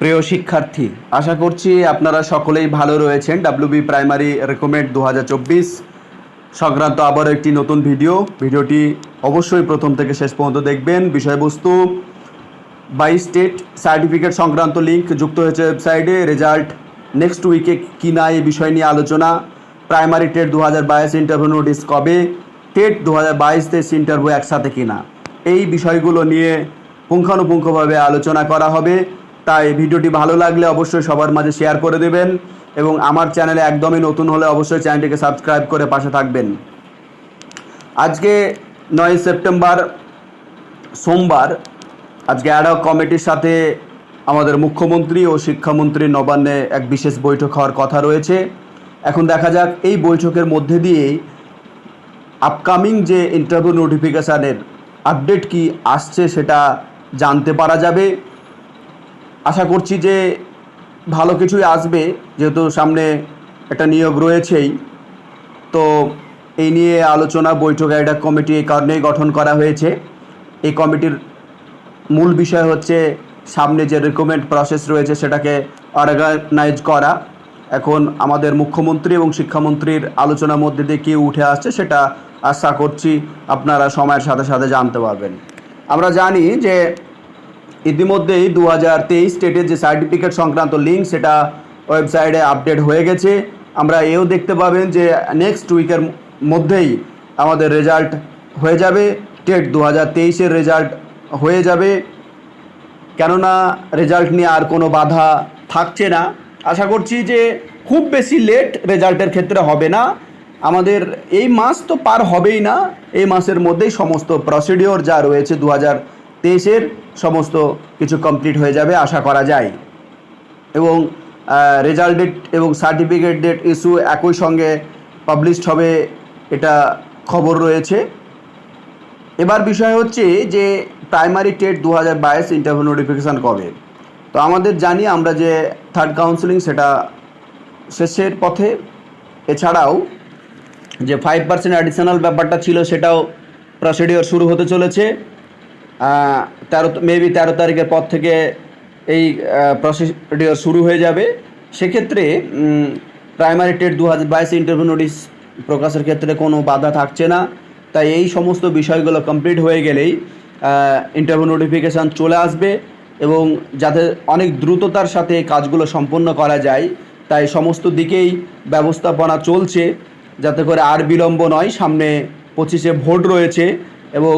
প্রিয় শিক্ষার্থী, আশা করছি আপনারা সকলেই ভালো রয়েছেন। ডাব্লিউবি প্রাইমারি রেকমেন্ড 2024 সংক্রান্ত আবারও একটি নতুন ভিডিওটি অবশ্যই প্রথম থেকে শেষ পর্যন্ত দেখবেন। বিষয়বস্তু 22 স্টেট সার্টিফিকেট সংক্রান্ত লিঙ্ক যুক্ত হয়েছে ওয়েবসাইটে। রেজাল্ট নেক্সট উইকে কি না এই বিষয় নিয়ে আলোচনা। প্রাইমারি টেট 2022 ইন্টারভিউ নোটিস কবে, টেট 2022 ইন্টারভিউ একসাথে কিনা, এই বিষয়গুলো নিয়ে পুঙ্খানুপুঙ্খভাবে আলোচনা করা হবে। তাই ভিডিওটি ভালো লাগলে অবশ্যই সবার মাঝে শেয়ার করে দেবেন এবং আমার চ্যানেলে একদমই নতুন হলে অবশ্যই চ্যানেলটিকে সাবস্ক্রাইব করে পাশে থাকবেন। আজকে 9 সেপ্টেম্বর সোমবার, আজকে অ্যাডহক কমিটির সাথে আমাদের মুখ্যমন্ত্রী ও শিক্ষামন্ত্রী নবান্নে এক বিশেষ বৈঠক হওয়ার কথা রয়েছে। এখন দেখা যাক এই বৈঠকের মধ্যে দিয়ে আপকামিং যে ইন্টারভিউ নোটিফিকেশানের আপডেট কি আসছে সেটা জানতে পারা যাবে। আশা করছি যে ভালো কিছুই আসবে, যেহেতু সামনে একটা নিয়োগ রয়েছেই। তো এই নিয়ে আলোচনা বৈঠক অ্যাডহক কমিটি এই কারণেই গঠন করা হয়েছে। এই কমিটির মূল বিষয় হচ্ছে সামনে যে রিক্রুটমেন্ট প্রসেস রয়েছে সেটাকে অর্গানাইজ করা। এখন আমাদের মুখ্যমন্ত্রী এবং শিক্ষামন্ত্রীর আলোচনার মধ্যে দিয়ে কী উঠে আসছে সেটা আশা করছি আপনারা সময়ের সাথে সাথে জানতে পারবেন। আমরা জানি যে ইতিমধ্যেই 2023 স্টেটের যে সার্টিফিকেট সংক্রান্ত লিঙ্ক সেটা ওয়েবসাইটে আপডেট হয়ে গেছে। আমরা এও দেখতে পাবেন যে নেক্সট উইকের মধ্যেই আমাদের রেজাল্ট হয়ে যাবে, টেট 2023 রেজাল্ট হয়ে যাবে। কেননা রেজাল্ট নিয়ে আর কোনো বাধা থাকছে না। আশা করছি যে খুব বেশি লেট রেজাল্টের ক্ষেত্রে হবে না। আমাদের এই মাস তো পার হবেই না, এই মাসের মধ্যেই সমস্ত প্রসিডিওর যা রয়েছে 2023 সমস্ত কিছু কমপ্লিট হয়ে যাবে আশা করা যায়। এবং রেজাল্ট ডেট এবং সার্টিফিকেট ডেট ইস্যু একই সঙ্গে পাবলিশড হবে, এটা খবর রয়েছে। এবার বিষয় হচ্ছে যে প্রাইমারি টেট 2022 ইন্টারভিউ নোটিফিকেশান কবে। তো আমাদের জানি আমরা যে থার্ড কাউন্সেলিং সেটা শেষের পথে। এছাড়াও যে 5% অ্যাডিশনাল ব্যাপারটা ছিল সেটাও প্রসিডিওর শুরু হতে চলেছে। 13 তারিখের পর থেকে এই প্রসিডিওর শুরু হয়ে যাবে। সেক্ষেত্রে প্রাইমারি টেট 2022 ইন্টারভিউ নোটিশ প্রকাশের ক্ষেত্রে কোনো বাধা থাকছে না। তাই এই সমস্ত বিষয়গুলো কমপ্লিট হয়ে গেলেই ইন্টারভিউ নোটিফিকেশান চলে আসবে এবং যাতে অনেক দ্রুততার সাথে কাজগুলো সম্পন্ন করা যায় তাই সমস্ত দিকেই ব্যবস্থাপনা চলছে যাতে করে আর বিলম্ব নয়। সামনে 25-এ ভোট রয়েছে এবং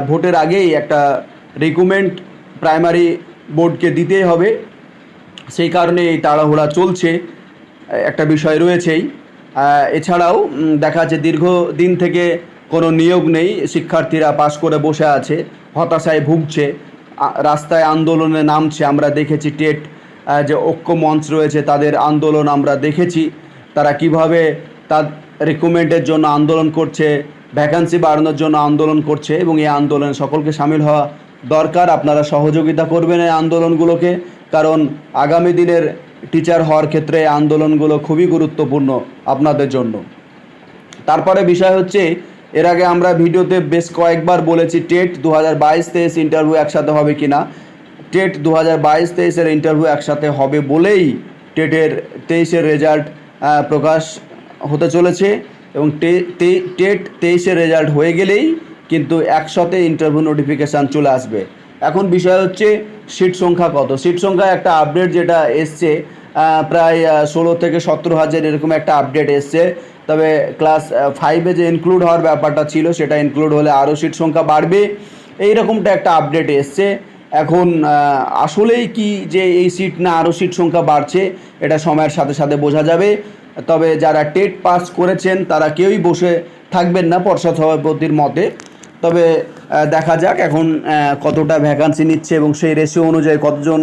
ভোটের আগেই একটা রিক্রুটমেন্ট প্রাইমারি বোর্ডকে দিতেই হবে, সেই কারণে এই তাড়াহুড়া চলছে, একটা বিষয় রয়েছেই। এছাড়াও দেখা যাচ্ছে দীর্ঘদিন থেকে কোনো নিয়োগ নেই, শিক্ষার্থীরা পাশ করে বসে আছে, হতাশায় ভুগছে, রাস্তায় আন্দোলনে নামছে। আমরা দেখেছি টেট যে ঐক্য মঞ্চ রয়েছে তাদের আন্দোলন আমরা দেখেছি, তারা কিভাবে তার রিক্রুটমেন্টের জন্য আন্দোলন করছে, ভ্যাকান্সি বাড়ানোর জন্য আন্দোলন করছে এবং এই আন্দোলনে সকলকে সামিল হওয়া দরকার। আপনারা সহযোগিতা করবেন এই আন্দোলনগুলোকে, কারণ আগামী দিনের টিচার হওয়ার ক্ষেত্রে এই আন্দোলনগুলো খুবই গুরুত্বপূর্ণ আপনাদের জন্য। তারপরে বিষয় হচ্ছে এর আগে আমরা ভিডিওতে বেশ কয়েকবার বলেছি টেট 2022-23 ইন্টারভিউ একসাথে হবে কি না। টেট 2022-23 ইন্টারভিউ একসাথে হবে বলেই টেটের 23 রেজাল্ট প্রকাশ হতে চলেছে এবং টেট 23 রেজাল্ট হয়ে গেলেই কিন্তু একসাথে ইন্টারভিউ নোটিফিকেশান চলে আসবে। এখন বিষয় হচ্ছে সিট সংখ্যা কত। সিট সংখ্যা একটা আপডেট যেটা এসছে, প্রায় 16 থেকে 17 হাজার এরকম একটা আপডেট এসছে। তবে ক্লাস 5-এ যে ইনক্লুড হওয়ার ব্যাপারটা ছিল সেটা ইনক্লুড হলে আরও সিট সংখ্যা বাড়বে, এইরকমটা একটা আপডেট এসছে। এখন আসলেই কি যে এই সিট না আরও সিট সংখ্যা বাড়ছে এটা সময়ের সাথে সাথে বোঝা যাবে। তবে যারা টেট পাস করেছেন তারা কেউই বসে থাকবেন না পর্ষদ সভাপতির মতে। তবে দেখা যাক এখন কতটা ভ্যাকান্সি নিচ্ছে এবং সেই রেশিও অনুযায়ী কতজন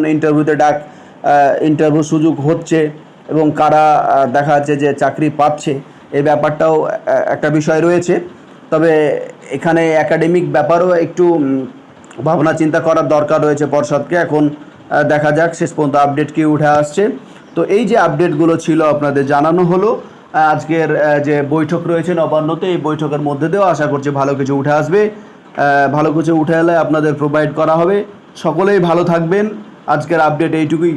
ইন্টারভিউ সুযোগ হচ্ছে এবং কারা দেখা যাচ্ছে যে চাকরি পাচ্ছে, এই ব্যাপারটাও একটা বিষয় রয়েছে। তবে এখানে একাডেমিক ব্যাপারও একটু ভাবনা চিন্তা করার দরকার রয়েছে পর্ষদকে। এখন দেখা যাক শেষ পর্যন্ত আপডেট কি উঠে আসছে। তো এই যে আপডেটগুলো ছিল আপনাদের জানানো হলো। আজকের যে বৈঠক রয়েছে নবান্নতে, এই বৈঠকের মধ্যে দিয়েও আশা করছি ভালো কিছু উঠে আসবে। ভালো কিছু উঠে এলে আপনাদের প্রোভাইড করা হবে। সকলেই ভালো থাকবেন। আজকের আপডেট এইটুকুই।